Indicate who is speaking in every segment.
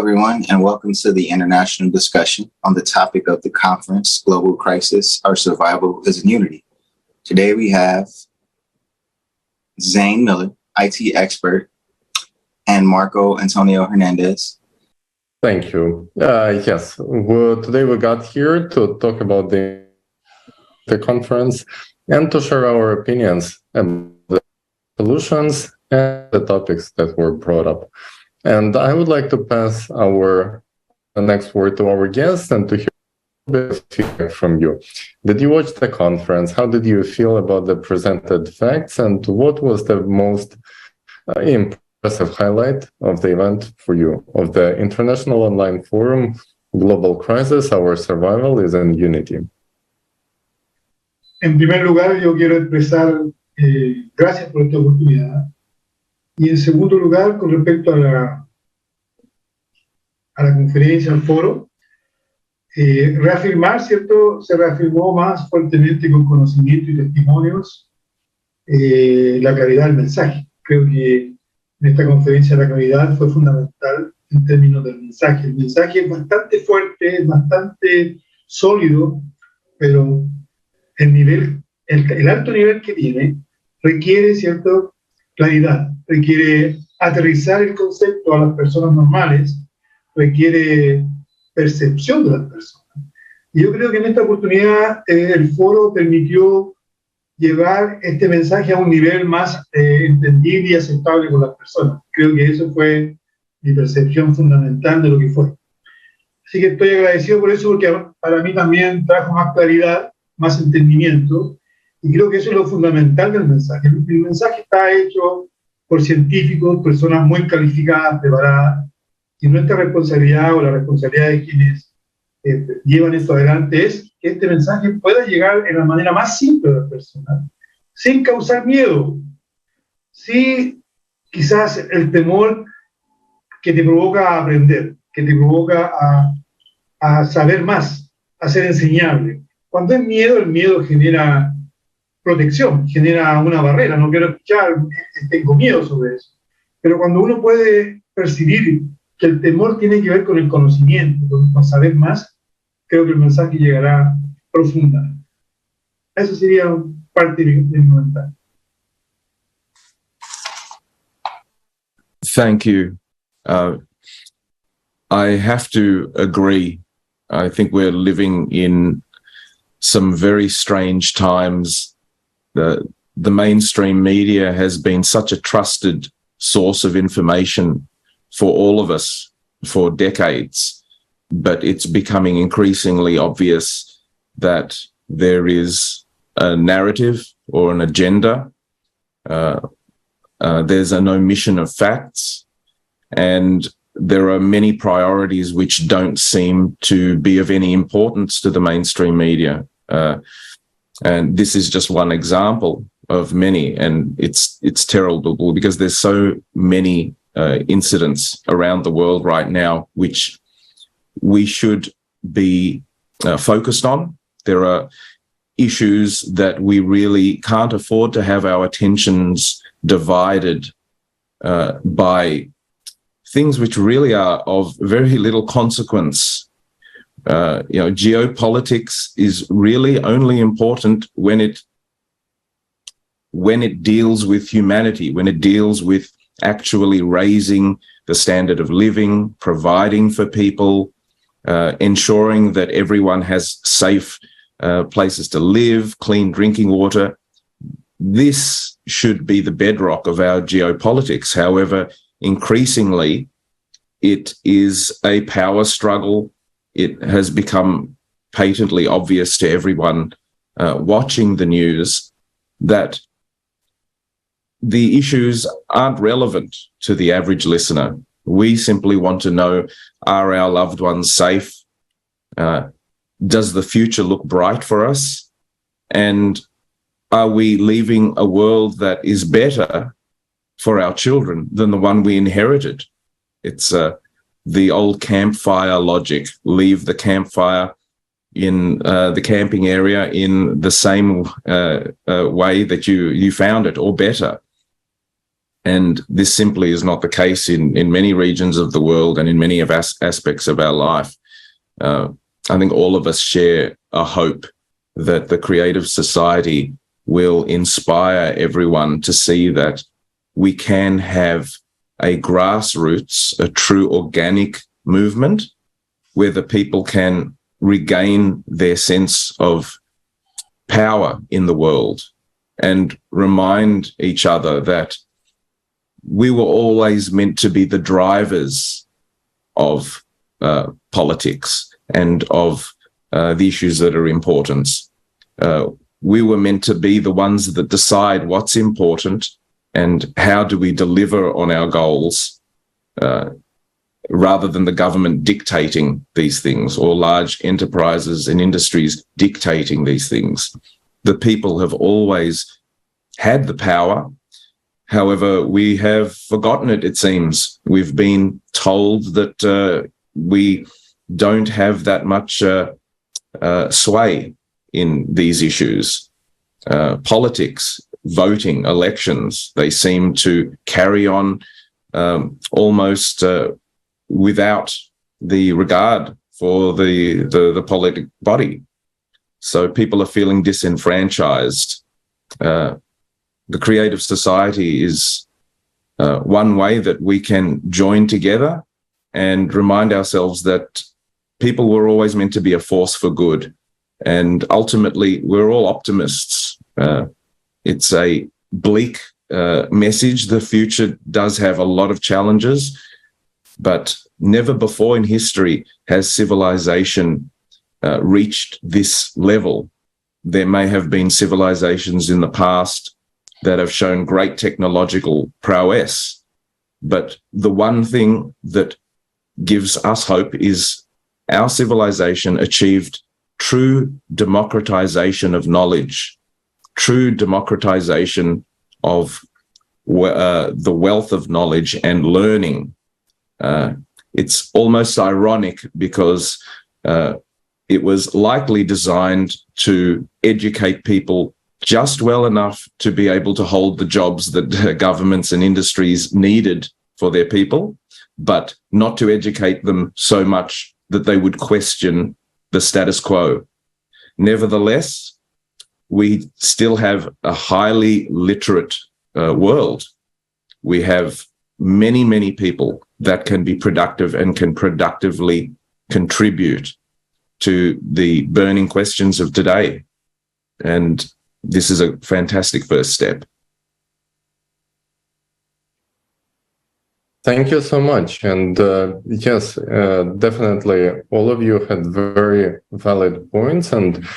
Speaker 1: everyone, and welcome to the international discussion on the topic of the conference, Global Crisis, Our Survival is in Unity. Today we have Zane Miller, IT expert, and Marco Antonio Hernández.
Speaker 2: Thank you. Yes, today we got here to talk about the conference and to share our opinions and the solutions and the topics that were brought up. And I would like to pass the next word to our guest and to hear a bit of feedback from you. Did you watch the conference? How did you feel about the presented facts? And what was the most impressive highlight of the event for you, of the International Online Forum, Global Crisis, Our Survival is in Unity?
Speaker 3: En primer lugar, yo quiero expresar gracias por esta oportunidad. Y en segundo lugar, con respecto a la conferencia, al foro, reafirmar, ¿cierto? Se reafirmó más fuertemente con conocimiento y testimonios la claridad del mensaje. Creo que en esta conferencia la claridad fue fundamental en términos del mensaje. El mensaje es bastante fuerte, es bastante sólido, pero el alto nivel que tiene requiere, ¿cierto?, claridad, requiere aterrizar el concepto a las personas normales, requiere percepción de las personas. Y yo creo que en esta oportunidad el foro permitió llevar este mensaje a un nivel más entendible y aceptable por las personas. Creo que eso fue mi percepción fundamental de lo que fue. Así que estoy agradecido por eso, porque para mí también trajo más claridad, más entendimiento, y creo que eso es lo fundamental del mensaje. El mensaje está hecho por científicos, personas muy calificadas, preparadas, y nuestra responsabilidad o la responsabilidad de quienes llevan esto adelante es que este mensaje pueda llegar en la manera más simple de las personas, sin causar miedo. Sí, quizás el temor que te provoca a aprender, que te provoca a saber más, a ser enseñable. Cuando es miedo, el miedo genera protección, genera una barrera, no quiero escuchar, tengo miedo sobre eso. Pero cuando uno puede percibir que el temor tiene que ver con el conocimiento, con saber más, creo que el mensaje llegará profunda. Eso sería parte de mi comentario.
Speaker 4: Thank you. I have to agree. I think we're living in some very strange times. The mainstream media has been such a trusted source of information for all of us for decades, but it's becoming increasingly obvious that there is a narrative or an agenda. There's an omission of facts, and there are many priorities which don't seem to be of any importance to the mainstream media. And this is just one example of many, and it's terrible because there's so many incidents around the world right now which we should be focused on. There are issues that we really can't afford to have our attentions divided by things which really are of very little consequence. Geopolitics is really only important when it deals with humanity, when it deals with actually raising the standard of living, providing for people, ensuring that everyone has safe places to live, clean drinking water. This should be the bedrock of our geopolitics. However, increasingly, it is a power struggle. It has become patently obvious to everyone watching the news that the issues aren't relevant to the average listener. We simply want to know, are our loved ones safe? Does the future look bright for us? And are we leaving a world that is better for our children than the one we inherited? It's the old campfire logic. Leave the campfire in the camping area in the same way that you found it, or better. And this simply is not the case in many regions of the world and in many of aspects of our life. I think all of us share a hope that the creative society will inspire everyone to see that we can have a grassroots, a true organic movement where the people can regain their sense of power in the world and remind each other that we were always meant to be the drivers of politics and of the issues that are important. We were meant to be the ones that decide what's important and how do we deliver on our goals, rather than the government dictating these things or large enterprises and industries dictating these things. The people have always had the power. However, we have forgotten it, it seems. We've been told that we don't have that much sway in these issues. Politics, voting, elections, they seem to carry on almost without the regard for the politic body. So people are feeling disenfranchised. The creative society is one way that we can join together and remind ourselves that people were always meant to be a force for good. And ultimately, we're all optimists. It's a bleak message. The future does have a lot of challenges, but never before in history has civilization reached this level. There may have been civilizations in the past that have shown great technological prowess, but the one thing that gives us hope is our civilization achieved true democratization of knowledge, true democratization of the wealth of knowledge and learning. It's almost ironic because it was likely designed to educate people just well enough to be able to hold the jobs that governments and industries needed for their people, but not to educate them so much that they would question the status quo. Nevertheless, we still have a highly literate world. We have many, many people that can be productive and can productively contribute to the burning questions of today. And this is a fantastic first step.
Speaker 2: Thank you so much. And yes, definitely, all of you had very valid points. And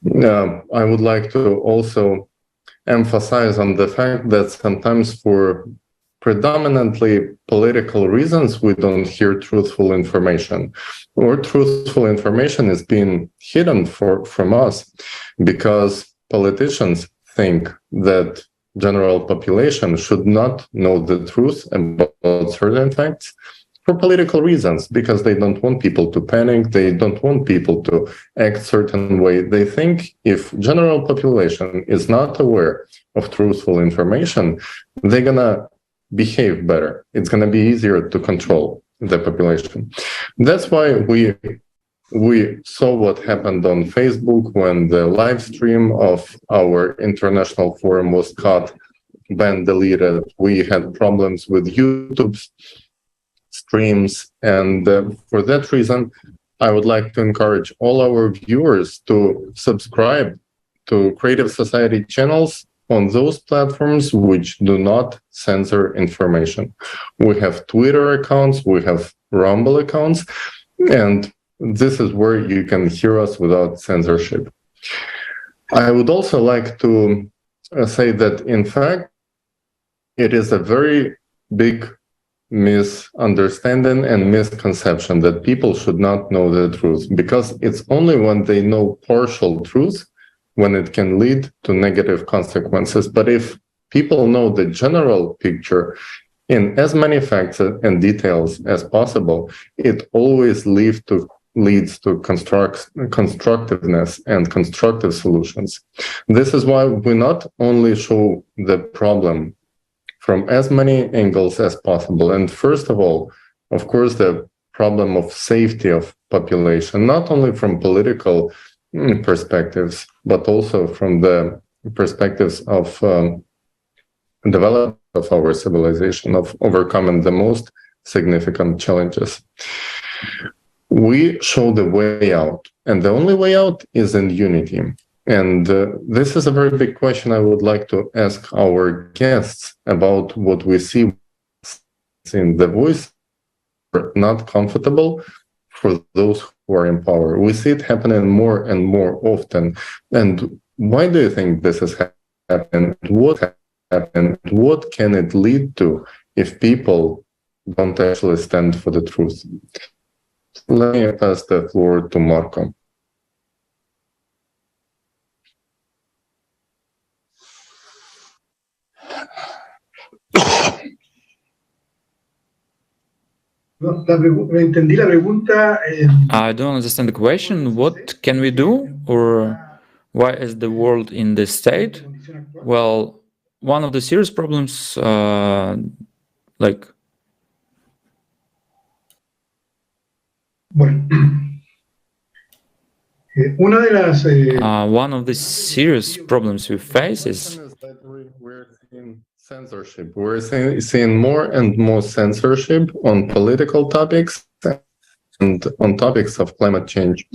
Speaker 2: I would like to also emphasize on the fact that sometimes for predominantly political reasons, we don't hear truthful information, or truthful information is being hidden from us because politicians think that general population should not know the truth about certain facts for political reasons, because they don't want people to panic, they don't want people to act certain way. They think if general population is not aware of truthful information, they're gonna behave better. It's gonna be easier to control the population. That's why we saw what happened on Facebook when the live stream of our international forum was cut, banned, deleted. We had problems with YouTube's streams. And for that reason, I would like to encourage all our viewers to subscribe to Creative Society channels on those platforms which do not censor information. We have Twitter accounts, we have Rumble accounts, and this is where you can hear us without censorship. I would also like to say that, in fact, it is a very big misunderstanding and misconception that people should not know the truth, because it's only when they know partial truth when it can lead to negative consequences. But if people know the general picture in as many facts and details as possible, it always leads to constructiveness and constructive solutions. This is why we not only show the problem from as many angles as possible. And first of all, of course, the problem of safety of population, not only from political perspectives, but also from the perspectives of development of our civilization, of overcoming the most significant challenges. We show the way out, and the only way out is in unity. And this is a very big question I would like to ask our guests about what we see in the voice not comfortable for those who are in power. We see it happening more and more often. And why do you think this has happened? What happened? What can it lead to if people don't actually stand for the truth? Let me pass the floor to Marco.
Speaker 3: Entendí la pregunta.
Speaker 5: I don't understand the question. What can we do? Or why is the world in this state? Well, one of the serious problems, like...
Speaker 3: Bueno, una de las...
Speaker 5: one of the serious problems we face is...
Speaker 2: We're seeing censorship. We're seeing more and more censorship on political topics and on topics of climate change.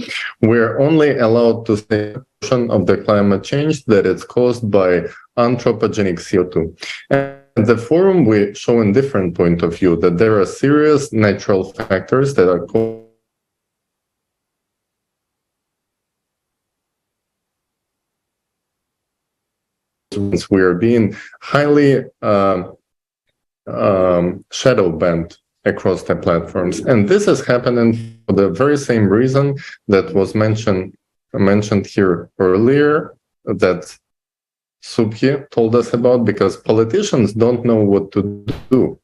Speaker 2: We're only allowed to say of the climate change that it's caused by anthropogenic CO2. And the forum, we show a different point of view, that there are serious natural factors that are caused. We are being highly shadow banned across the platforms, and this is happening for the very same reason that was mentioned here earlier, that Subhi told us about, because politicians don't know what to do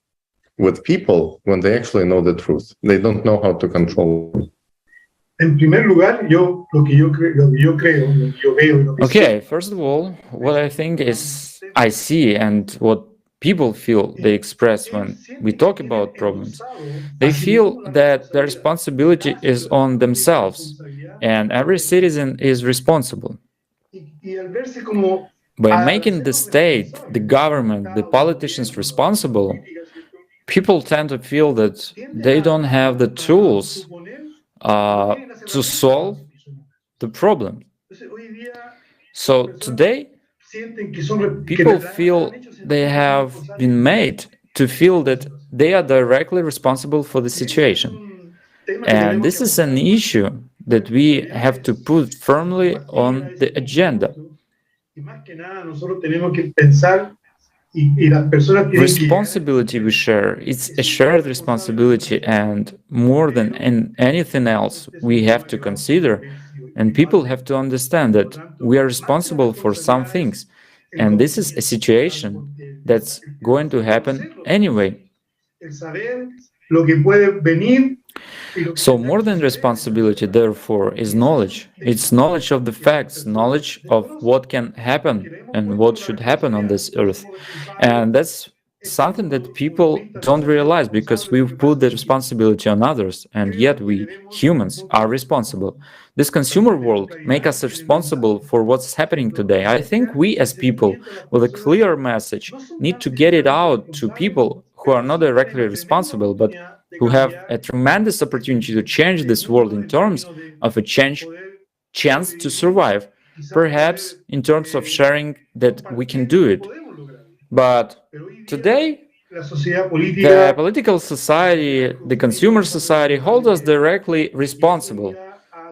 Speaker 2: with people when they actually know the truth. They don't know how to control them.
Speaker 3: En primer lugar, lo que yo veo.
Speaker 5: Okay, first of all, what I think is I see and what people feel they express when we talk about problems. They feel that the responsibility is on themselves and every citizen is responsible. By making the state, the government, the politicians responsible, people tend to feel that they don't have the tools to solve the problem. So today, people feel they have been made to feel that they are directly responsible for the situation. And this is an issue that we have to put firmly on the agenda. Responsibility we share, it's a shared responsibility, and more than anything else, we have to consider, and people have to understand that we are responsible for some things, and this is a situation that's going to happen anyway. So more than responsibility, therefore, is knowledge. It's knowledge of the facts, knowledge of what can happen and what should happen on this earth. And that's something that people don't realize, because we've put the responsibility on others, and yet we, humans, are responsible. This consumer world makes us responsible for what's happening today. I think we as people, with a clear message, need to get it out to people who are not directly responsible, but who have a tremendous opportunity to change this world in terms of a chance to survive, perhaps in terms of sharing that we can do it. But today, the political society, the consumer society, hold us directly responsible,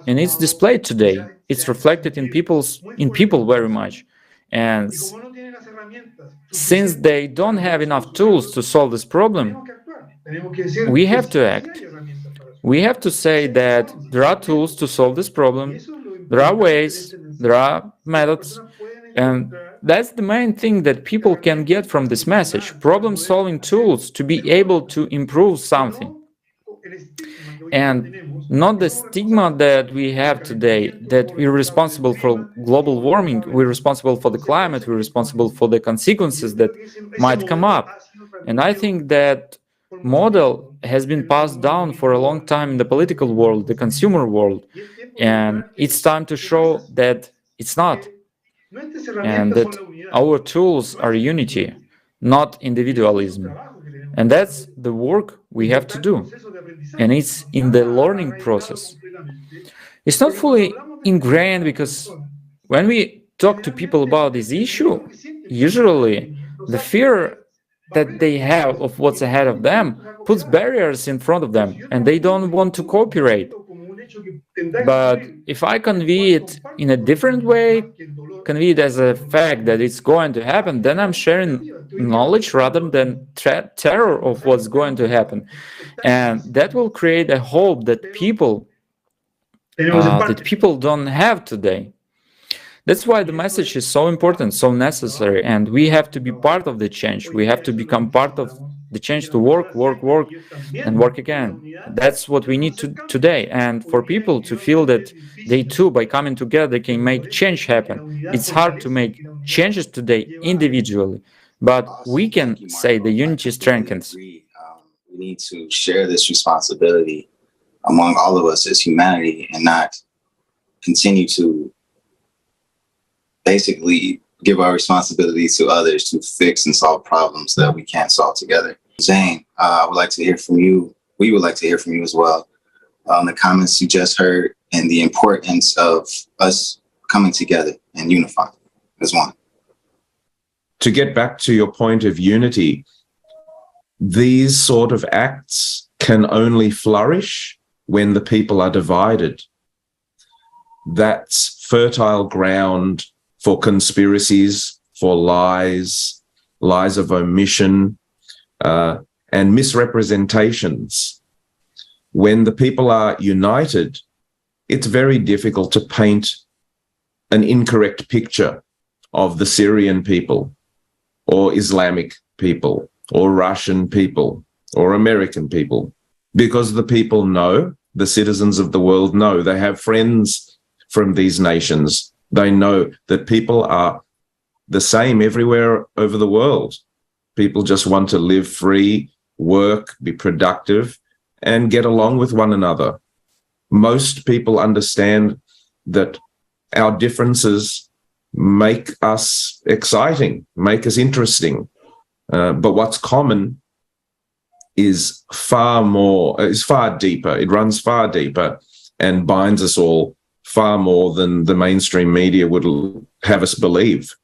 Speaker 5: and it's displayed today. It's reflected in people very much. And since they don't have enough tools to solve this problem, we have to act. We have to say that there are tools to solve this problem, there are ways, there are methods, and that's the main thing that people can get from this message, problem-solving tools to be able to improve something. and not the stigma that we have today, that we're responsible for global warming, we're responsible for the climate, we're responsible for the consequences that might come up. And I think that model has been passed down for a long time in the political world, the consumer world, and it's time to show that it's not, and that our tools are unity, not individualism. And that's the work we have to do, and it's in the learning process. It's not fully ingrained, because when we talk to people about this issue, usually the fear that they have of what's ahead of them puts barriers in front of them, and they don't want to cooperate. But if I convey it in a different way, convey it as a fact that it's going to happen, then I'm sharing knowledge rather than terror of what's going to happen. And that will create a hope that people don't have today. That's why the message is so important, so necessary, and we have to be part of the change. We have to become part of the change to work, and work again. That's what we need today. And for people to feel that they too, by coming together, can make change happen. It's hard to make changes today individually, but we can say the unity strengthens.
Speaker 1: We need to share this responsibility among all of us as humanity, and not continue to basically give our responsibility to others to fix and solve problems that we can't solve together. Zane, I would like to hear from you. We would like to hear from you as well on the comments you just heard and the importance of us coming together and unifying as one.
Speaker 4: To get back to your point of unity, these sort of acts can only flourish when the people are divided. That's fertile ground for conspiracies, for lies of omission, and misrepresentations. When the people are united, it's very difficult to paint an incorrect picture of the Syrian people, or Islamic people, or Russian people, or American people, because the people know, the citizens of the world know, they have friends from these nations. They know that people are the same everywhere over the world. People just want to live free, work, be productive, and get along with one another. Most people understand that our differences make us exciting, make us interesting. But what's common is far deeper. It runs far deeper and binds us all far more than the mainstream media would have us believe.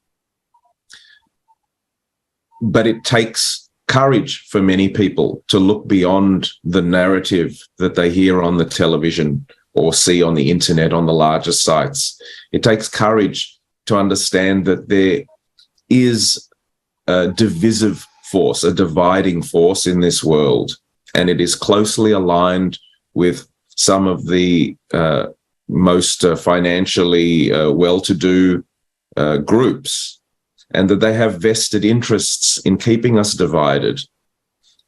Speaker 4: But it takes courage for many people to look beyond the narrative that they hear on the television or see on the internet on the larger sites. It takes courage to understand that there is a divisive force, a dividing force in this world, and it is closely aligned with some of the most financially well-to-do groups, and that they have vested interests in keeping us divided.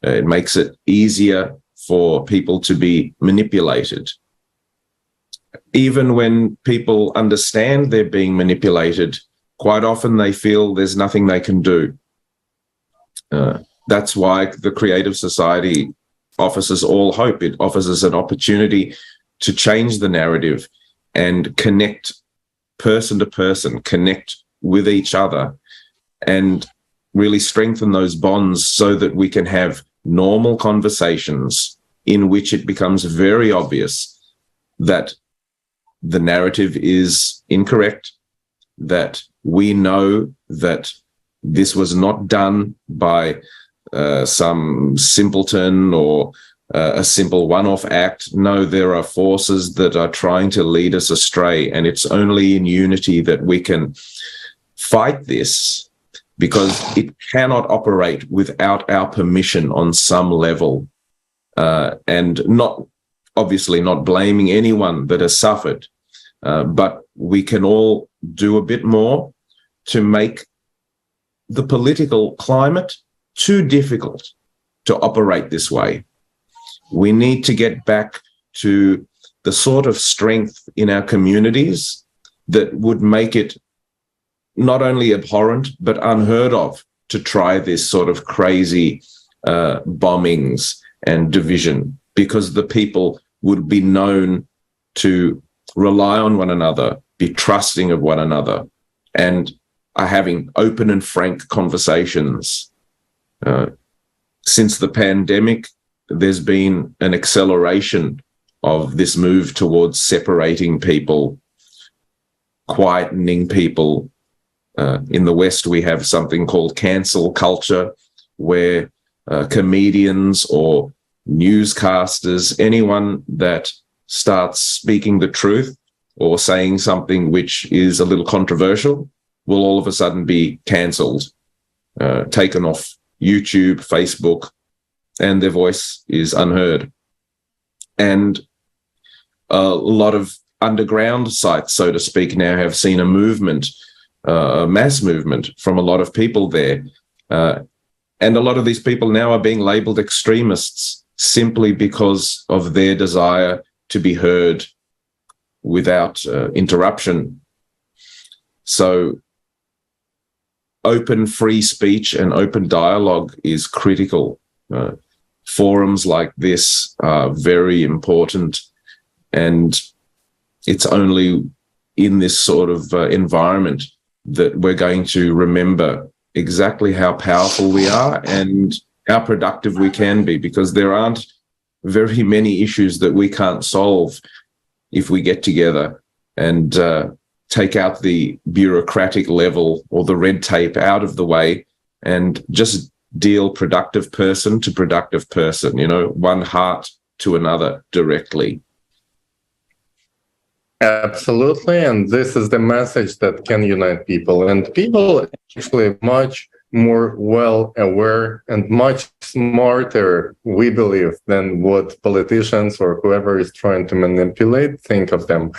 Speaker 4: It makes it easier for people to be manipulated. Even when people understand they're being manipulated, quite often they feel there's nothing they can do. That's why the Creative Society offers us all hope. It offers us an opportunity to change the narrative and connect person to person, connect with each other, and really strengthen those bonds so that we can have normal conversations in which it becomes very obvious that the narrative is incorrect, that we know that this was not done by some simpleton or a simple one-off act. No, there are forces that are trying to lead us astray, and it's only in unity that we can fight this, because it cannot operate without our permission on some level, and not obviously not blaming anyone that has suffered, but we can all do a bit more to make the political climate too difficult to operate this way. We need to get back to the sort of strength in our communities that would make it not only abhorrent, but unheard of to try this sort of crazy bombings and division, because the people would be known to rely on one another, be trusting of one another, and are having open and frank conversations. Since the pandemic, there's been an acceleration of this move towards separating people, quietening people. In the West, we have something called cancel culture, where comedians or newscasters, anyone that starts speaking the truth or saying something which is a little controversial, will all of a sudden be cancelled, taken off YouTube, Facebook, and their voice is unheard. And a lot of underground sites, so to speak, now have seen a movement, a mass movement from a lot of people there. And a lot of these people now are being labeled extremists simply because of their desire to be heard without interruption. So open free speech and open dialogue is critical. Forums like this are very important, and it's only in this sort of environment that we're going to remember exactly how powerful we are and how productive we can be, because there aren't very many issues that we can't solve if we get together and take out the bureaucratic level or the red tape out of the way and just deal productive person to productive person, one heart to another directly.
Speaker 2: Absolutely, and this is the message that can unite people, and people actually much more well aware and much smarter, we believe, than what politicians or whoever is trying to manipulate think of them.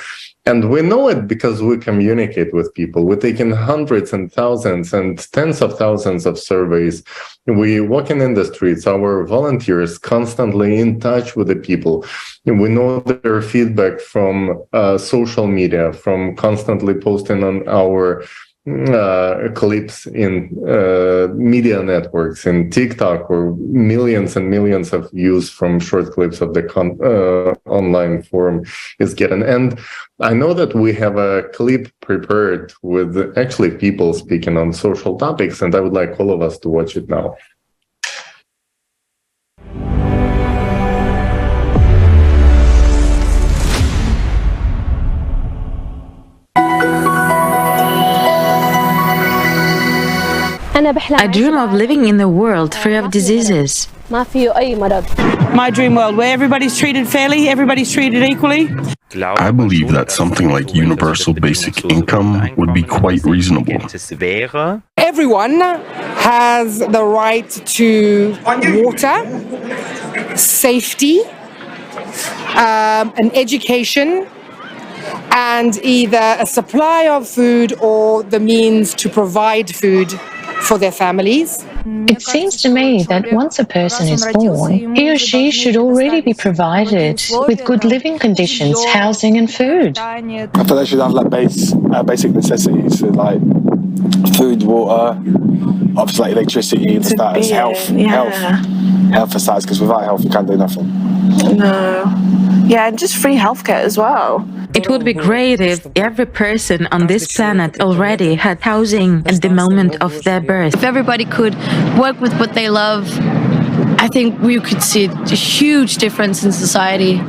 Speaker 2: And we know it because we communicate with people. We're taking hundreds and thousands and tens of thousands of surveys. We walk in the streets, our volunteers constantly in touch with the people. And we know their feedback from social media, from constantly posting on our clips in media networks, in TikTok, or millions and millions of views from short clips of the online forum is getting. And I know that we have a clip prepared with actually people speaking on social topics, and I would like all of us to watch it now.
Speaker 6: I dream of living in a world free of diseases.
Speaker 7: My dream world where everybody's treated fairly, everybody's treated equally.
Speaker 8: I believe that something like universal basic income would be quite reasonable.
Speaker 7: Everyone has the right to water, safety, an education, and either a supply of food or the means to provide food for their families.
Speaker 9: It seems to me that once a person is born, he or she should already be provided with good living conditions, housing and food.
Speaker 10: I feel they should have like basic necessities, so like food, water, obviously like electricity and stuff, as health aside, because without health you can't do nothing.
Speaker 11: No. Yeah, and just free healthcare as well.
Speaker 6: It would be great if every person on this planet already had housing at the moment of their birth.
Speaker 12: If everybody could work with what they love, I think we could see a huge difference in society.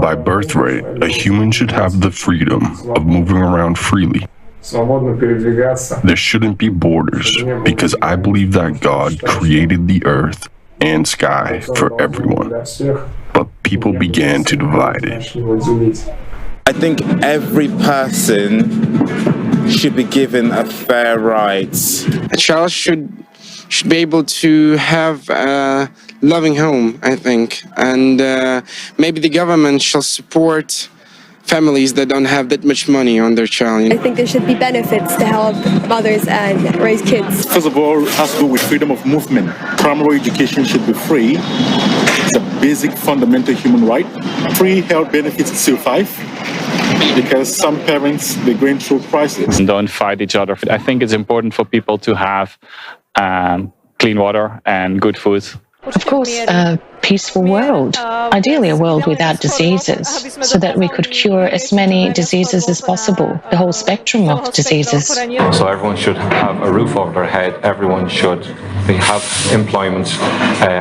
Speaker 8: By birthright, a human should have the freedom of moving around freely. There shouldn't be borders, because I believe that God created the earth and sky for everyone, but people began to divide it.
Speaker 13: I think every person should be given a fair right.
Speaker 14: A child should be able to have a loving home, I think, and maybe the government shall support families that don't have that much money on their child.
Speaker 15: I think there should be benefits to help mothers and raise kids.
Speaker 16: First of all, it has to do with freedom of movement. Primary education should be free. It's a basic fundamental human right. Free health benefits still 5 because some parents, they're going through crisis.
Speaker 17: Don't fight each other. I think it's important for people to have clean water and good food.
Speaker 9: Of course, a peaceful world, ideally a world without diseases, so that we could cure as many diseases as possible, the whole spectrum of diseases.
Speaker 18: So everyone should have a roof over their head, everyone should have employment,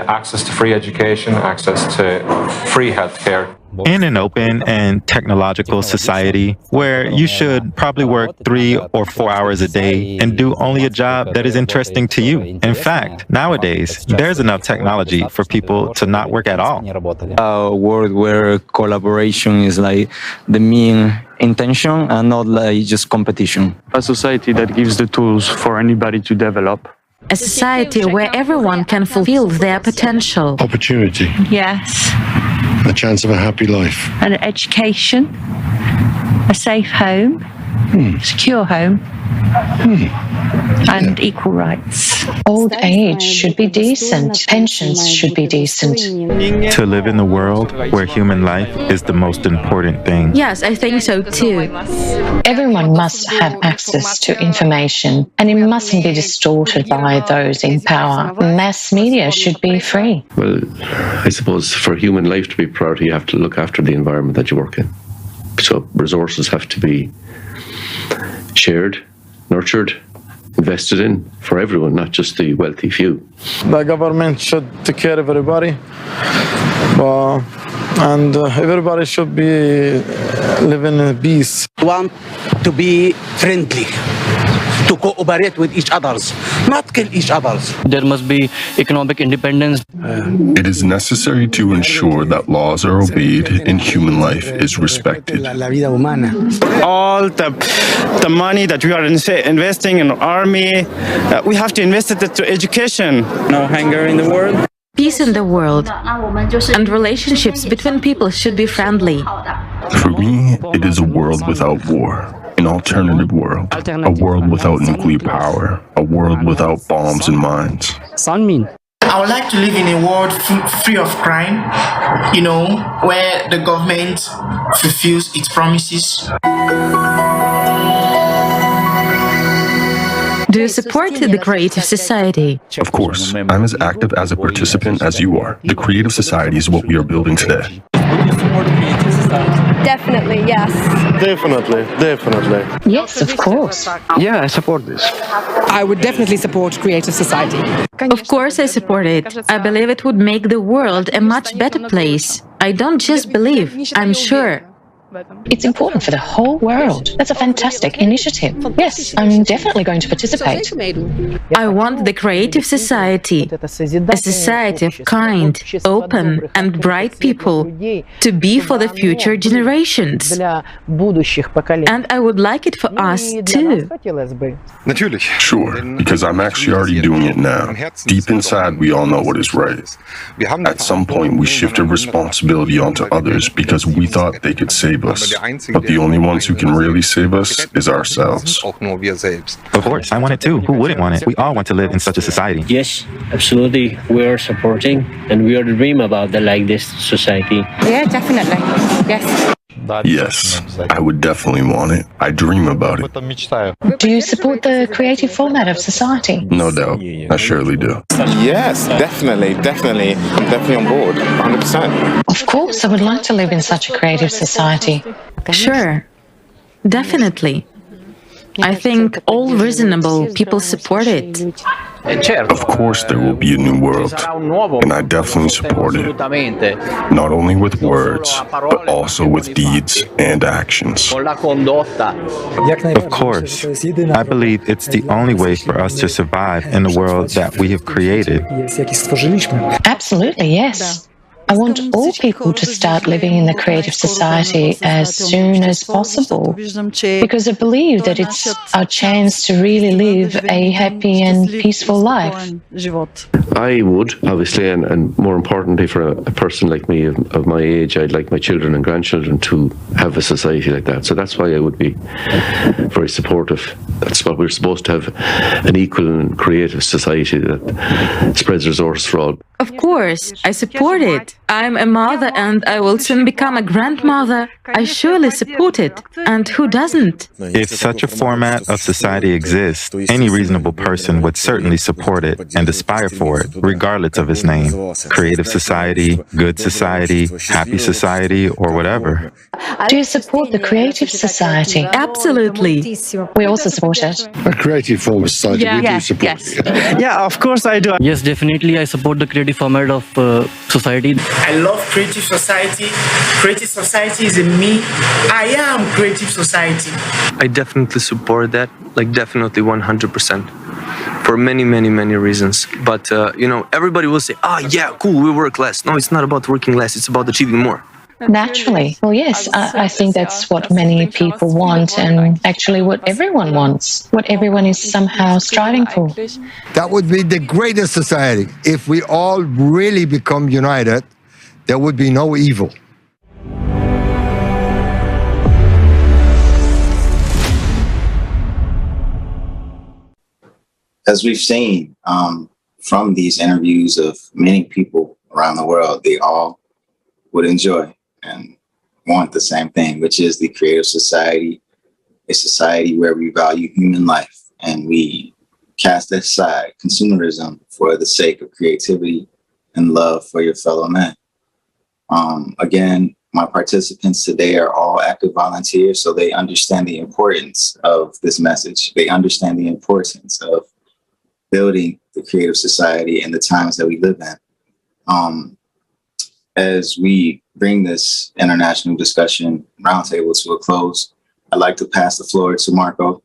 Speaker 18: access to free education, access to free healthcare.
Speaker 19: In an open and technological society where you should probably work 3 or 4 hours a day and do only a job that is interesting to you. In fact, nowadays, there's enough technology for people to not work at all.
Speaker 20: A world where collaboration is like the main intention and not like just competition.
Speaker 21: A society that gives the tools for anybody to develop.
Speaker 6: A society where everyone can fulfill their potential.
Speaker 22: Opportunity.
Speaker 23: Yes.
Speaker 22: A chance of a happy life.
Speaker 23: An education, a safe home, secure home, and equal rights.
Speaker 9: Old age should be decent. Pensions should be decent.
Speaker 19: To live in a world where human life is the most important thing.
Speaker 6: Yes, I think so too.
Speaker 9: Everyone must have access to information, and it mustn't be distorted by those in power. Mass media should be free.
Speaker 24: Well, I suppose for human life to be a priority, you have to look after the environment that you work in. So resources have to be shared, nurtured, invested in for everyone, not just the wealthy few.
Speaker 25: The government should take care of everybody, and everybody should be living in peace.
Speaker 26: Want to be friendly, to cooperate with each others, not kill each others.
Speaker 20: There must be economic independence.
Speaker 8: It is necessary to ensure that laws are obeyed and human life is respected.
Speaker 27: All the money that we are investing in army, we have to invest it to education. No hunger in the world.
Speaker 6: Peace in the world and relationships between people should be friendly.
Speaker 8: For me, it is a world without war, an alternative world, a world without nuclear power, a world without bombs and mines.
Speaker 28: I would like to live in a world free of crime, where the government fulfills its promises.
Speaker 6: Do you support the creative society?
Speaker 8: Of course, I'm as active as a participant as you are. The creative society is what we are building today.
Speaker 15: Definitely, yes.
Speaker 22: Definitely.
Speaker 9: Yes, of course.
Speaker 27: Yeah, I support this.
Speaker 7: I would definitely support creative society.
Speaker 6: Of course I support it. I believe it would make the world a much better place. I don't just believe, I'm sure.
Speaker 9: It's important for the whole world. That's a fantastic initiative. Yes, I'm definitely going to participate.
Speaker 6: I want the creative society, a society of kind, open and bright people, to be for the future generations. And I would like it for us too.
Speaker 8: Sure, because I'm actually already doing it now. Deep inside, we all know what is right. At some point, we shifted responsibility onto others because we thought they could save us. But the only ones who can really save us is ourselves.
Speaker 19: Of course, I want it too. Who wouldn't want it? We all want to live in such a society.
Speaker 29: Yes, absolutely. We are supporting and we are dreaming about this society.
Speaker 15: Yeah, definitely. Yes.
Speaker 8: Yes, I would definitely want it. I dream about it.
Speaker 9: Do you support the creative format of society?
Speaker 8: No doubt. I surely do.
Speaker 10: Yes, definitely. I'm definitely on board, 100%.
Speaker 9: Of course, I would like to live in such a creative society.
Speaker 6: Sure, definitely. I think all reasonable people support it.
Speaker 8: Of course there will be a new world, and I definitely support it. Not only with words, but also with deeds and actions.
Speaker 19: Of course, I believe it's the only way for us to survive in the world that we have created.
Speaker 9: Absolutely, yes. I want all people to start living in the creative society as soon as possible, because I believe that it's our chance to really live a happy and peaceful life.
Speaker 24: I would, obviously, and more importantly for a person like me of my age, I'd like my children and grandchildren to have a society like that. So that's why I would be very supportive. That's what we're supposed to have, an equal and creative society that spreads resources for all.
Speaker 6: Of course, I support it. I'm a mother and I will soon become a grandmother. I surely support it. And who doesn't?
Speaker 19: If such a format of society exists, any reasonable person would certainly support it and aspire for it, regardless of its name. Creative society, good society, happy society, or whatever.
Speaker 9: Do you support the creative society?
Speaker 6: Absolutely.
Speaker 9: We also support it.
Speaker 22: A creative form of society, we do support it.
Speaker 27: Yeah, of course I do.
Speaker 1: Yes, definitely I support the creative format of society.
Speaker 28: I love creative society. Creative society is in me. I am creative society.
Speaker 2: I definitely support that, like definitely 100%. For many, many, many reasons. But, everybody will say, yeah, cool, we work less. No, it's not about working less, it's about achieving more.
Speaker 9: Naturally. Well, yes, I think that's what many people want and actually what everyone wants, what everyone is somehow striving for.
Speaker 2: That would be the greatest society. If we all really become united, there would be no evil.
Speaker 3: As we've seen from these interviews of many people around the world, they all would enjoy and want the same thing, which is the creative society, a society where we value human life and we cast aside consumerism for the sake of creativity and love for your fellow man. Again, my participants today are all active volunteers, so they understand the importance of this message. They understand the importance of building the creative society in the times that we live in. As we bring this international discussion roundtable to a close, I'd like to pass the floor to Marco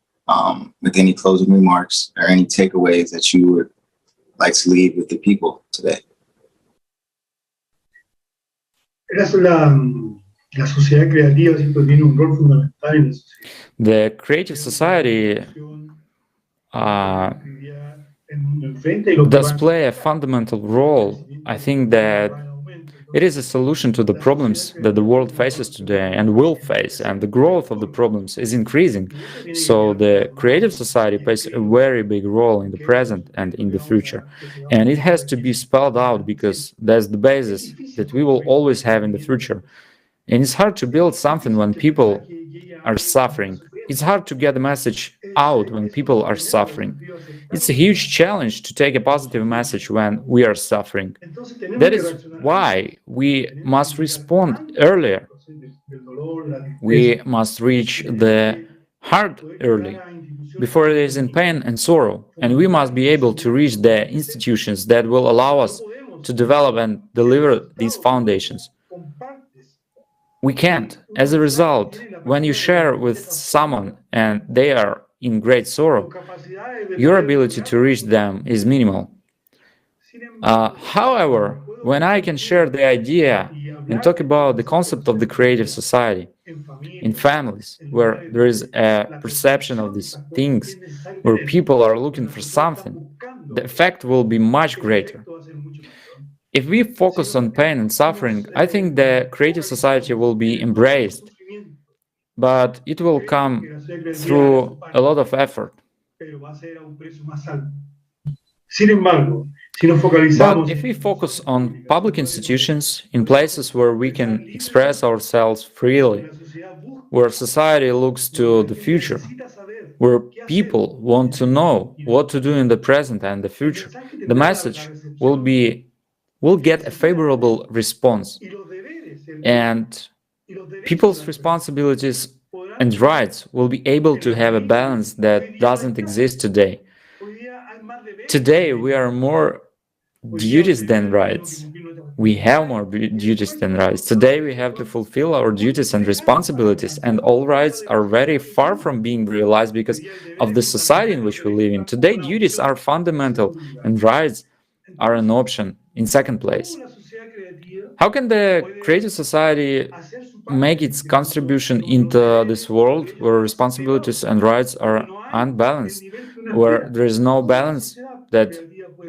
Speaker 3: with any closing remarks or any takeaways that you would like to leave with the people today.
Speaker 4: The creative society does play a fundamental role. I think that it is a solution to the problems that the world faces today and will face, and the growth of the problems is increasing. So the creative society plays a very big role in the present and in the future. And it has to be spelled out because that's the basis that we will always have in the future. And it's hard to build something when people are suffering. It's hard to get the message out when people are suffering. It's a huge challenge to take a positive message when we are suffering. That is why we must respond earlier. We must reach the heart early, before it is in pain and sorrow. And we must be able to reach the institutions that will allow us to develop and deliver these foundations. We can't. As a result, when you share with someone and they are in great sorrow, your ability to reach them is minimal. However, when I can share the idea and talk about the concept of the creative society in families, where there is a perception of these things, where people are looking for something, the effect will be much greater. If we focus on pain and suffering, I think the creative society will be embraced, but it will come through a lot of effort. But if we focus on public institutions, in places where we can express ourselves freely, where society looks to the future, where people want to know what to do in the present and the future, the message will get a favorable response. And people's responsibilities and rights will be able to have a balance that doesn't exist today. Today, we are more duties than rights. We have more duties than rights. Today, we have to fulfill our duties and responsibilities, and all rights are very far from being realized because of the society in which we live in. Today, duties are fundamental, and rights are an option in second place. How can the creative society make its contribution into this world where responsibilities and rights are unbalanced, where there is no balance that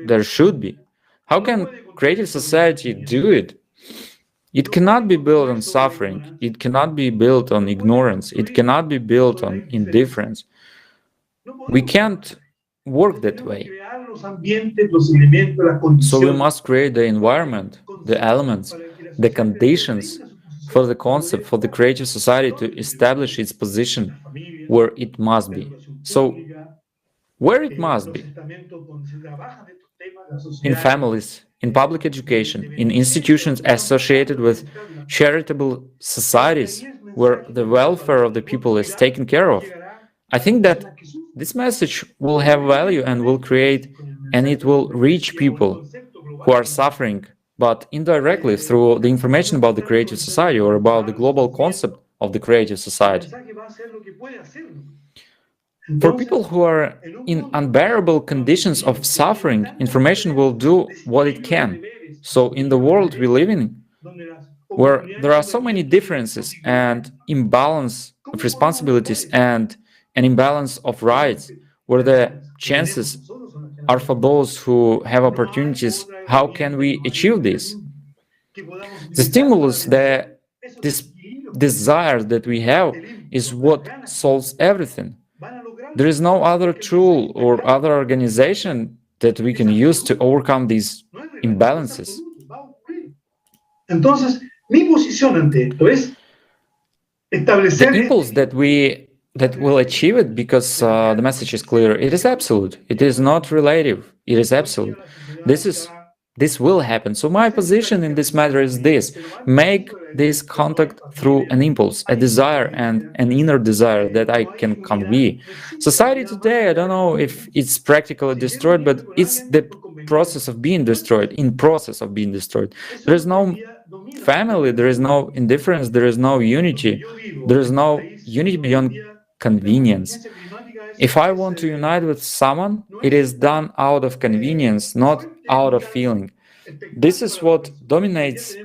Speaker 4: there should be? How can creative society do it? It cannot be built on suffering. It cannot be built on ignorance. It cannot be built on indifference. We can't work that way. So we must create the environment, the elements, the conditions for the concept, for the creative society to establish its position where it must be. So, where it must be? In families, in public education, in institutions associated with charitable societies where the welfare of the people is taken care of. I think that this message will have value and will create, and it will reach people who are suffering, but indirectly through the information about the creative society or about the global concept of the creative society. For people who are in unbearable conditions of suffering, information will do what it can. So in the world we live in, where there are so many differences and imbalance of responsibilities and an imbalance of rights, where the chances are for those who have opportunities, how can we achieve this? The stimulus, this desire that we have is what solves everything. There is no other tool or other organization that we can use to overcome these imbalances.
Speaker 5: Entonces, mi posición ante esto es establecer
Speaker 4: the impulse that will achieve it, because the message is clear. It is absolute. It is not relative. It is absolute. This will happen. So my position in this matter is this: make this contact through an impulse, a desire, and an inner desire that I can convey. Society today, I don't know if it's practically destroyed, but it's the process of being destroyed, There is no family, there is no indifference, there is no unity. There is no unity beyond convenience. If I want to unite with someone, it is done out of convenience, not out of feeling. This is what dominates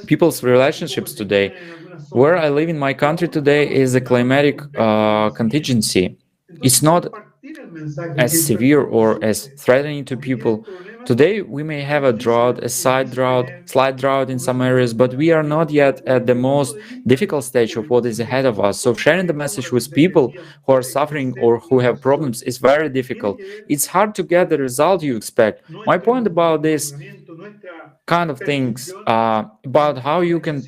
Speaker 4: people's relationships today. Where I live in my country today is a climatic contingency. It's not as severe or as threatening to people. Today we may have a drought, a slight drought in some areas, but we are not yet at the most difficult stage of what is ahead of us. So sharing the message with people who are suffering or who have problems is very difficult. It's hard to get the result you expect. My point about this kind of things, about how you can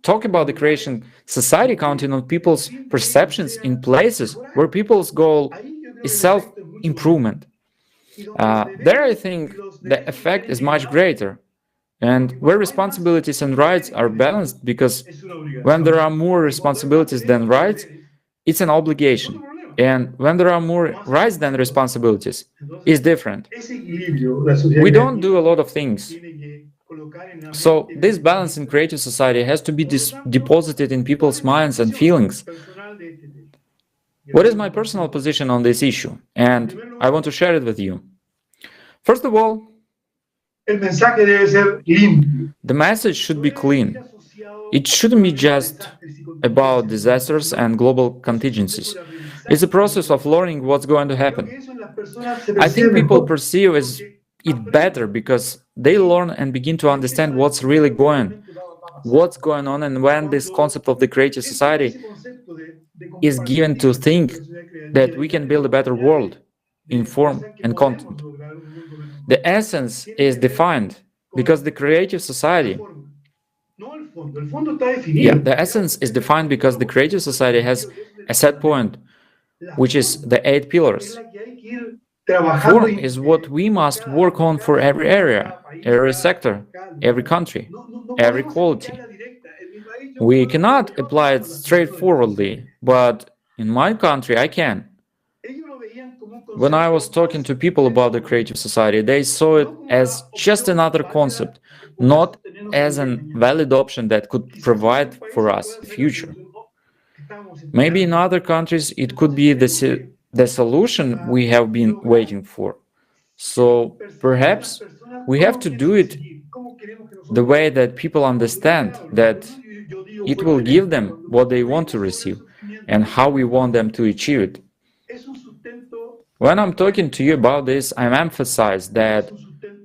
Speaker 4: talk about the creation society, counting on people's perceptions in places where people's goal is self-improvement. There I think the effect is much greater, and where responsibilities and rights are balanced, because when there are more responsibilities than rights, it's an obligation, and when there are more rights than responsibilities, it's different. We don't do a lot of things. So this balance in creative society has to be deposited in people's minds and feelings. What is my personal position on this issue? And I want to share it with you. First of all, the message should be clean. It shouldn't be just about disasters and global contingencies. It's a process of learning what's going to happen. I think people perceive it better because they learn and begin to understand what's really going on, and when this concept of the creative society is given to think that we can build a better world in form and content. The essence is defined because the creative society, the essence is defined because the creative society has a set point, which is the 8 pillars. Form is what we must work on for every area, every sector, every country, every quality. We cannot apply it straightforwardly, but in my country I can. When I was talking to people about the creative society, they saw it as just another concept, not as a valid option that could provide for us a future. Maybe in other countries it could be the solution we have been waiting for. So perhaps we have to do it the way that people understand that it will give them what they want to receive and how we want them to achieve it. When I'm talking to you about this, I'm emphasizing that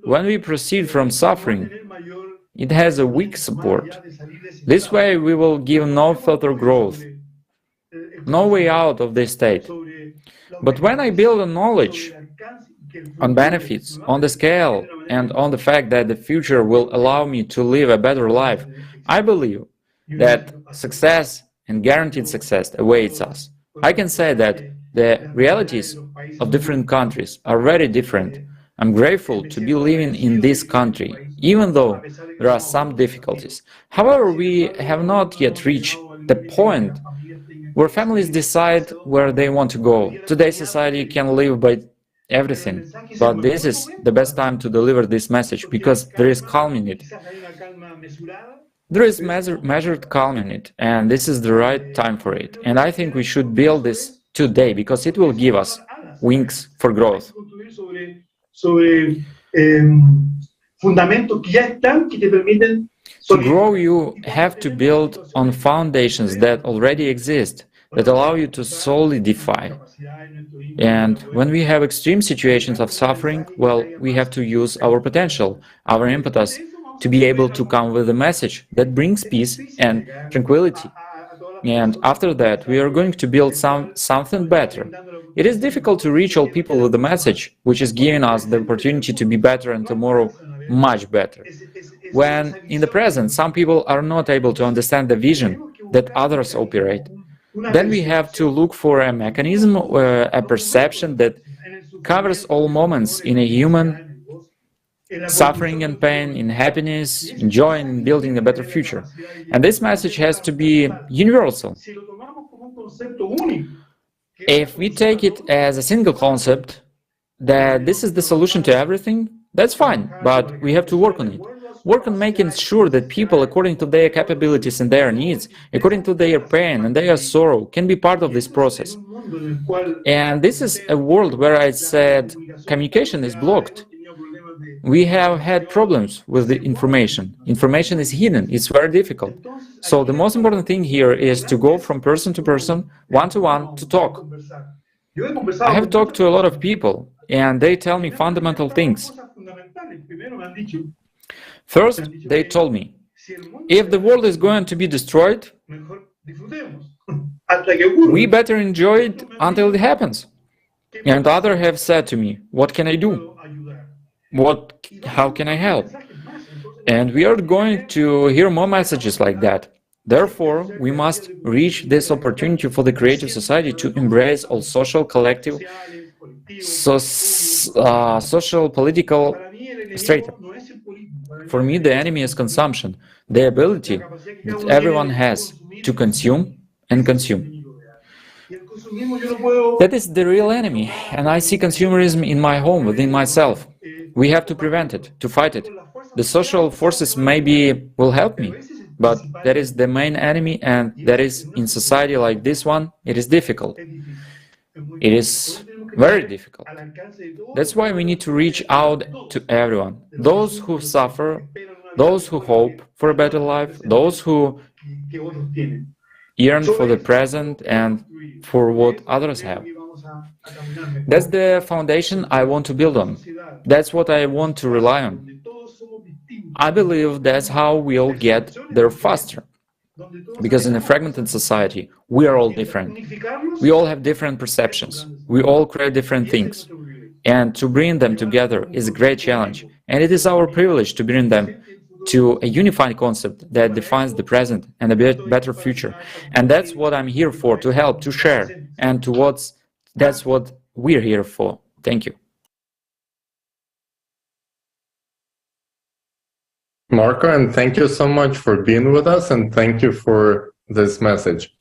Speaker 4: when we proceed from suffering, it has a weak support. This way we will give no further growth, no way out of this state. But when I build a knowledge on benefits, on the scale, and on the fact that the future will allow me to live a better life, I believe that success and guaranteed success awaits us. I can say that the realities of different countries are very different. I'm grateful to be living in this country, even though there are some difficulties. However, we have not yet reached the point where families decide where they want to go. Today's society can live by everything, but this is the best time to deliver this message because there is calm in it. There is measured calm in it, and this is the right time for it. And I think we should build this today because it will give us wings for growth. To grow, you have to build on foundations that already exist, that allow you to solidify. And when we have extreme situations of suffering, well, we have to use our potential, our impetus, to be able to come with a message that brings peace and tranquility. And after that, we are going to build something better. It is difficult to reach all people with a message which is giving us the opportunity to be better and tomorrow much better. When in the present, some people are not able to understand the vision that others operate, then we have to look for a mechanism, a perception that covers all moments in a human suffering and pain, in happiness, in joy, in building a better future. And this message has to be universal. If we take it as a single concept, that this is the solution to everything, that's fine, but we have to work on it. Work on making sure that people, according to their capabilities and their needs, according to their pain and their sorrow, can be part of this process. And this is a world where I said communication is blocked. We have had problems with the information. Information is hidden, it's very difficult. So the most important thing here is to go from person to person, one-to-one, to talk. I have talked to a lot of people, and they tell me fundamental things. First, they told me, if the world is going to be destroyed, we better enjoy it until it happens. And others have said to me, what can I do? How can I help? And we are going to hear more messages like that. Therefore, we must reach this opportunity for the creative society to embrace all social, collective, social, political strata. For me, the enemy is consumption, the ability that everyone has to consume and consume. That is the real enemy, and I see consumerism in my home, within myself. We have to prevent it, to fight it. The social forces maybe will help me, but that is the main enemy, and that is in society like this one, it is difficult. It is very difficult. That's why we need to reach out to everyone. Those who suffer, those who hope for a better life, those who yearn for the present and for what others have. That's the foundation I want to build on. That's what I want to rely on. I believe that's how we'll get there faster. Because in a fragmented society, we are all different. We all have different perceptions. We all create different things. And to bring them together is a great challenge. And it is our privilege to bring them to a unified concept that defines the present and a better future. And that's what I'm here for, to help, to share, and that's what we're here for. Thank you.
Speaker 11: Marco, and thank you so much for being with us, and thank you for this message.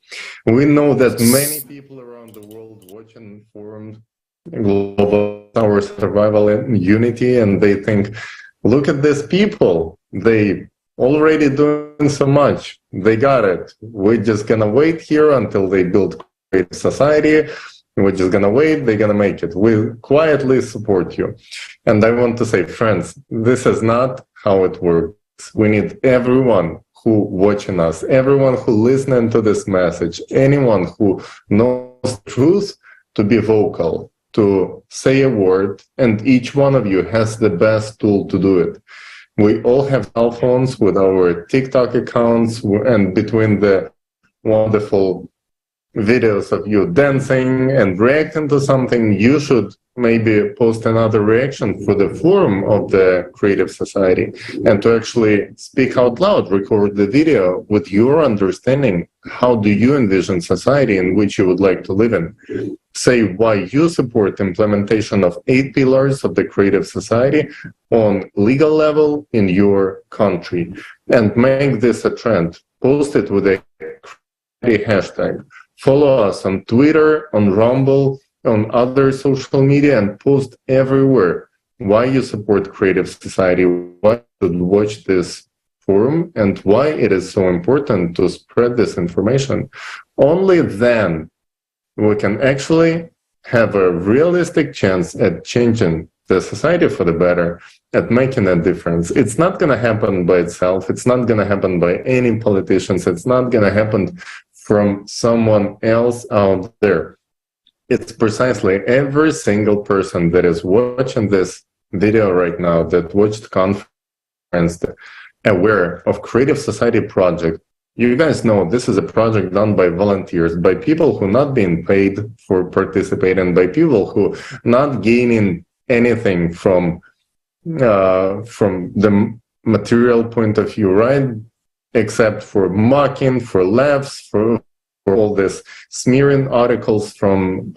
Speaker 11: We know that many people around the world watching forums global our survival and unity, and they think, look at these people, they already doing so much, they got it. We're just gonna wait here until they build great society. We're just gonna wait, they're gonna make it. We quietly support you. And I want to say, friends, this is not how it works. We need everyone who watching us, everyone who listening to this message, anyone who knows the truth to be vocal, to say a word, and each one of you has the best tool to do it. We all have cell phones with our TikTok accounts, and between the wonderful videos of you dancing and reacting to something, you should maybe post another reaction for the forum of the Creative Society, and to actually speak out loud, record the video with your understanding. How do you envision society in which you would like to live in? Say why you support implementation of 8 pillars of the Creative Society on legal level in your country, and make this a trend. Post it with a hashtag. Follow us on Twitter, on Rumble, on other social media, and post everywhere why you support Creative Society, why you should watch this forum, and why it is so important to spread this information. Only then we can actually have a realistic chance at changing the society for the better, at making a difference. It's not going to happen by itself. It's not going to happen by any politicians. It's not going to happen from someone else out there. It's precisely every single person that is watching this video right now, that watched conference, aware of Creative Society project. You guys know this is a project done by volunteers, by people who not being paid for participating, by people who not gaining anything from the material point of view, right? Except for mocking, for laughs, for all this smearing articles from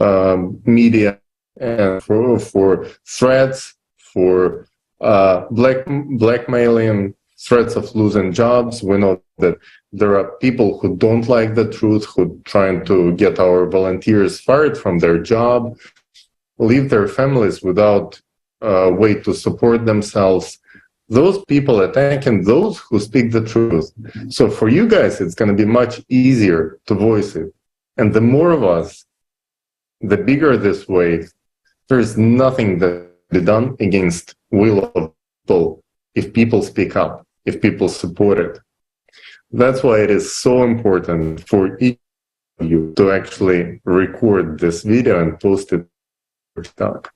Speaker 11: media, and for threats, for blackmailing, threats of losing jobs. We know that there are people who don't like the truth, who trying to get our volunteers fired from their job, leave their families without a way to support themselves. Those people attacking those who speak the truth. So for you guys, it's going to be much easier to voice it. And the more of us, the bigger this wave. There's nothing that can be done against will of people if people speak up, if people support it. That's why it is so important for each of you to actually record this video and post it on TikTok.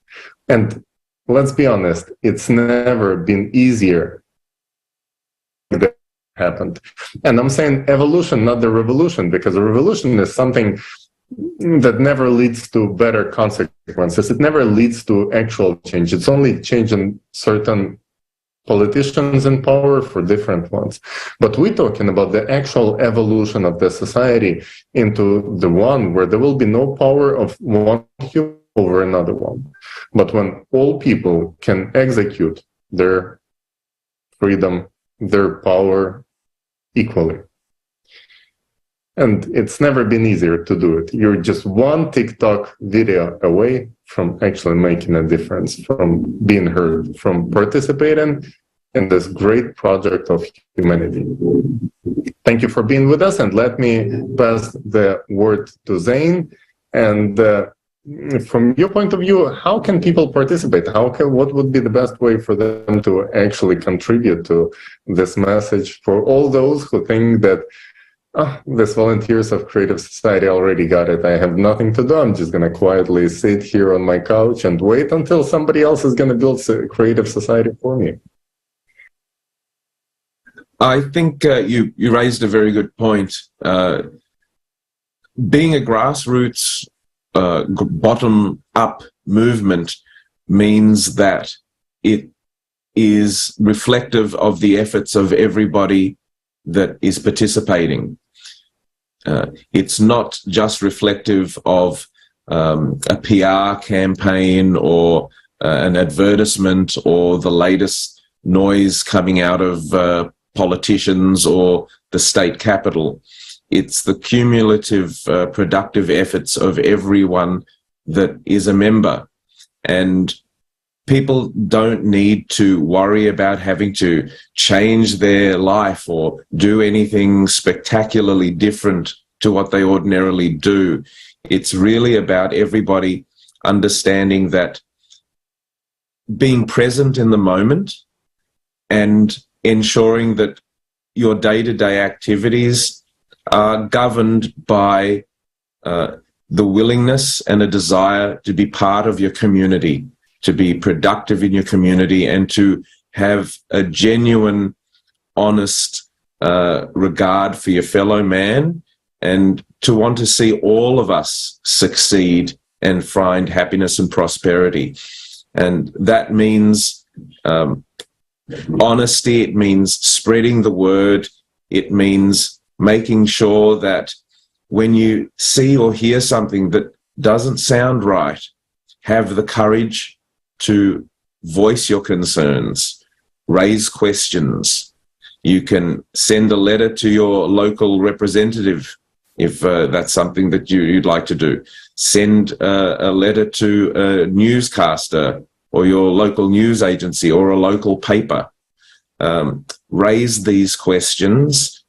Speaker 11: And let's be honest, it's never been easier that happened. And I'm saying evolution, not the revolution, because a revolution is something that never leads to better consequences. It never leads to actual change. It's only changing certain politicians in power for different ones. But we're talking about the actual evolution of the society into the one where there will be no power of one human over another one. But when all people can execute their freedom, their power equally. And it's never been easier to do it. You're just one TikTok video away from actually making a difference, from being heard, from participating in this great project of humanity. Thank you for being with us, and let me pass the word to Zane. And from your point of view, how can people participate? What would be the best way for them to actually contribute to this message for all those who think that this volunteers of Creative Society already got it. I have nothing to do. I'm just going to quietly sit here on my couch and wait until somebody else is going to build a Creative Society for me.
Speaker 12: I think you raised a very good point. Being a grassroots, bottom-up movement means that it is reflective of the efforts of everybody that is participating. It's not just reflective of a PR campaign or an advertisement or the latest noise coming out of politicians or the state capital. It's the cumulative, productive efforts of everyone that is a member. And people don't need to worry about having to change their life or do anything spectacularly different to what they ordinarily do. It's really about everybody understanding that being present in the moment and ensuring that your day-to-day activities are governed by the willingness and a desire to be part of your community, to be productive in your community, and to have a genuine, honest regard for your fellow man, and to want to see all of us succeed and find happiness and prosperity. And that means honesty, it means spreading the word, it means making sure that when you see or hear something that doesn't sound right, have the courage to voice your concerns, raise questions. You can send a letter to your local representative if that's something that you'd like to do. Send a letter to a newscaster or your local news agency or a local paper. Raise these questions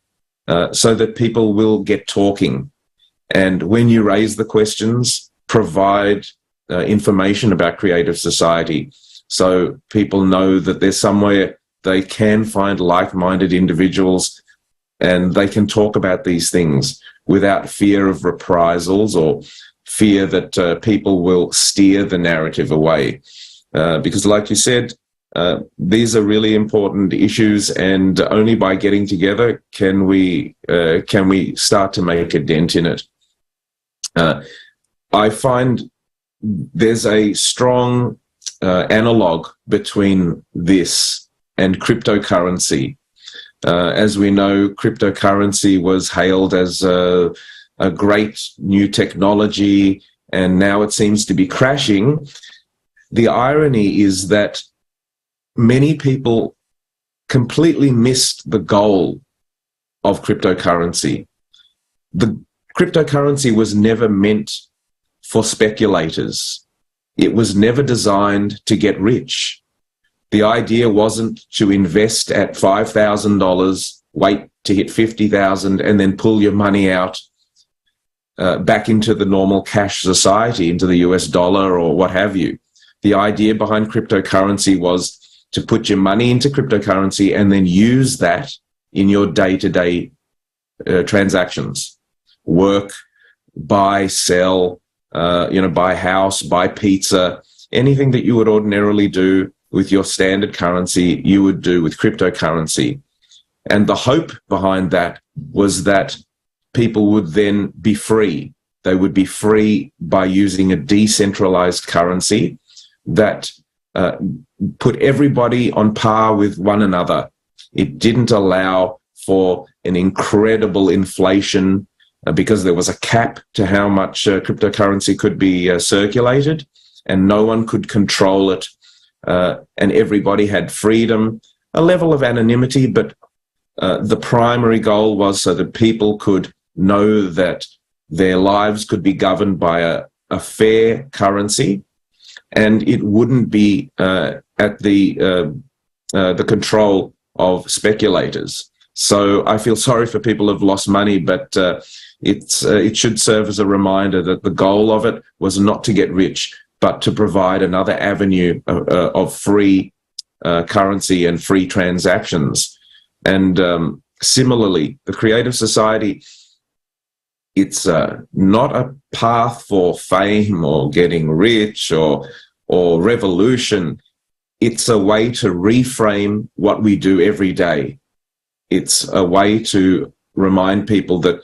Speaker 12: so that people will get talking. And when you raise the questions, provide information about Creative Society so people know that there's somewhere they can find like-minded individuals and they can talk about these things without fear of reprisals or fear that people will steer the narrative away. Because like you said, these are really important issues, and only by getting together can we start to make a dent in it. I find there's a strong analog between this and cryptocurrency. As we know, cryptocurrency was hailed as a great new technology, and now it seems to be crashing. The irony is that many people completely missed the goal of cryptocurrency. The cryptocurrency was never meant for speculators. It was never designed to get rich. The idea wasn't to invest at $5,000, wait to hit $50,000, and then pull your money out back into the normal cash society, into the US dollar or what have you. The idea behind cryptocurrency was to put your money into cryptocurrency and then use that in your day-to-day transactions. Work, buy, sell, buy a house, buy pizza, anything that you would ordinarily do with your standard currency, you would do with cryptocurrency. And the hope behind that was that people would then be free. They would be free by using a decentralized currency that put everybody on par with one another. It didn't allow for an incredible inflation because there was a cap to how much cryptocurrency could be circulated, and no one could control it. And everybody had freedom, a level of anonymity, but the primary goal was so that people could know that their lives could be governed by a fair currency, and it wouldn't be at the control of speculators. So I feel sorry for people who've lost money, but it should serve as a reminder that the goal of it was not to get rich, but to provide another avenue of free currency and free transactions. And similarly, the Creative Society, it's not a path for fame or getting rich or revolution. It's a way to reframe what we do every day. It's a way to remind people that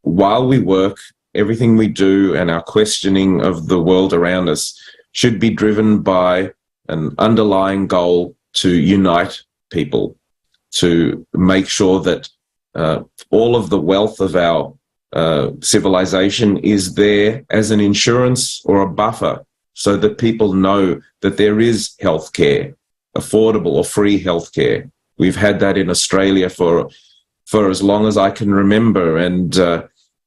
Speaker 12: while we work, everything we do and our questioning of the world around us should be driven by an underlying goal to unite people, to make sure that all of the wealth of our civilization is there as an insurance or a buffer so that people know that there is healthcare, affordable or free healthcare. We've had that in Australia for as long as I can remember, and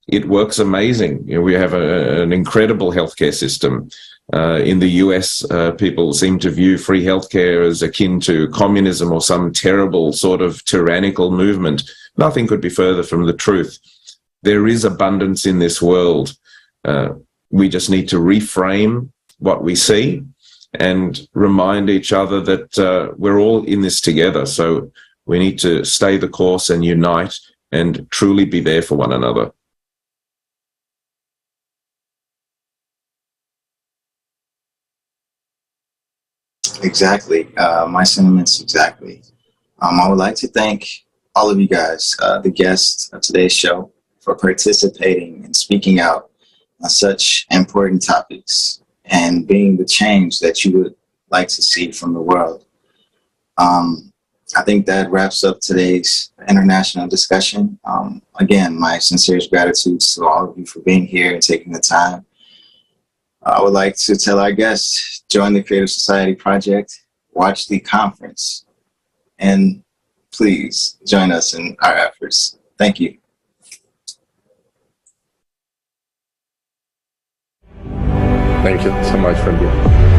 Speaker 12: it works amazing. You know, we have an incredible healthcare system. In the US, people seem to view free healthcare as akin to communism or some terrible sort of tyrannical movement. Nothing could be further from the truth. There is abundance in this world. We just need to reframe what we see and remind each other that we're all in this together. So we need to stay the course and unite and truly be there for one another.
Speaker 3: Exactly. My sentiments exactly. I would like to thank all of you guys, the guests of today's show, for participating and speaking out on such important topics and being the change that you would like to see from the world. I think that wraps up today's international discussion. Again, my sincerest gratitude to all of you for being here and taking the time. I would like to tell our guests, join the Creative Society Project, watch the conference, and please join us in our efforts. Thank you.
Speaker 11: Thank you so much for being here.